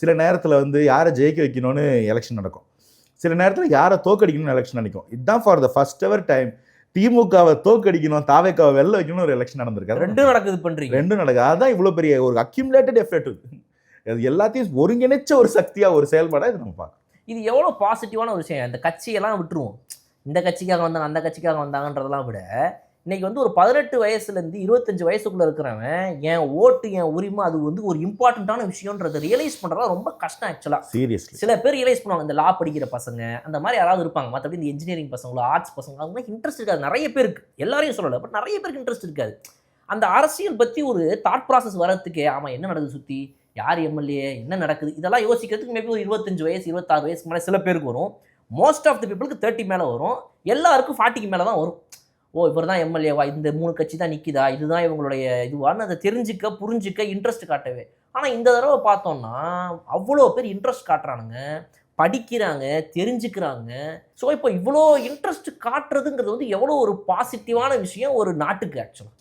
சில நேரத்தில் வந்து யாரை ஜெயிக்க வைக்கணும்னு எலெக்ஷன் நடக்கும், சில நேரத்தில் யாரை தோக்கடிக்கணும்னு எலெக்ஷன் நடக்கும். இதுதான் for the first ever time திமுகவை தோக்கடிக்கணும், தாவேக்காவை வெளில வைக்கணும் ஒரு எலெக்ஷன் நடந்திருக்கு. ரெண்டும் நடக்குது பண்றீங்க. ரெண்டும் நடக்குது. அதுதான் இவ்வளவு பெரிய ஒரு அக்யூமுலேட்டட் எஃபெக்ட். அது எல்லாத்தையும் ஒருங்கிணைச்ச ஒரு சக்தியா ஒரு செயல்பாடா இது நம்ம பார்க்கணும். இது எவ்வளவு பாசிட்டிவான ஒரு விஷயம். இந்த கட்சியெல்லாம் விட்டுருவோம், இந்த கட்சிக்காக வந்தாங்க அந்த கட்சிக்காக வந்தாங்கன்றதெல்லாம் விட, இன்னைக்கு வந்து ஒரு 18 வயசுலேருந்து 25 வயசுக்குள்ள இருக்கிறவன் என் ஓட்டு என் உரிமை அது வந்து ஒரு இம்பார்ட்டண்ட்டான விஷயம்ன்றதை ரியலைஸ் பண்ணுறதா ரொம்ப கஷ்டம் ஆக்சுவலாக. சீரியஸ்லி சில பேர் ரியலைஸ் பண்ணுவாங்க, இந்த லா படிக்கிற பசங்க அந்த மாதிரி யாராவது இருப்பாங்க. மற்றபடி இந்த இன்ஜினியரிங் பசங்களோ ஆர்ட்ஸ் பசங்க அவங்களுக்கு இன்ட்ரெஸ்ட் இருக்காது. நிறைய பேருக்கு, எல்லாரையும் சொல்லலை, பட் நிறைய பேருக்கு இன்ட்ரெஸ்ட் இருக்காது. அந்த அரசியல் பற்றி ஒரு தாட் ப்ராசஸ் வரத்துக்கே ஆமாம் என்ன நடக்குது சுற்றி, யார் எம்எல்ஏ, என்ன நடக்குது, இதெல்லாம் யோசிக்கிறதுக்கு மேபி ஒரு 25 வயசு 26 வயசுக்கு மேலே சில பேருக்கு வரும். மோஸ்ட் ஆஃப் த பீப்புளுக்கு 30 மேலே வரும். எல்லாருக்கும் 40க்கு மேலே தான் வரும். ஓ இவர் தான் எம்எல்ஏவா, இந்த 3 கட்சி தான் நிற்கிதா, இதுதான் இவங்களுடைய இதுவான்னு அதை தெரிஞ்சுக்க புரிஞ்சுக்க இன்ட்ரெஸ்ட் காட்டவே. ஆனால் இந்த தடவை பார்த்தோம்னா அவ்வளோ பேர் இன்ட்ரெஸ்ட் காட்டுறானுங்க, படிக்கிறாங்க, தெரிஞ்சுக்கிறாங்க. ஸோ இப்போ இவ்வளோ இன்ட்ரெஸ்ட் காட்டுறதுங்கிறது வந்து எவ்வளோ ஒரு பாசிட்டிவான விஷயம் ஒரு நாட்டுக்கு ஆக்சுவலாக.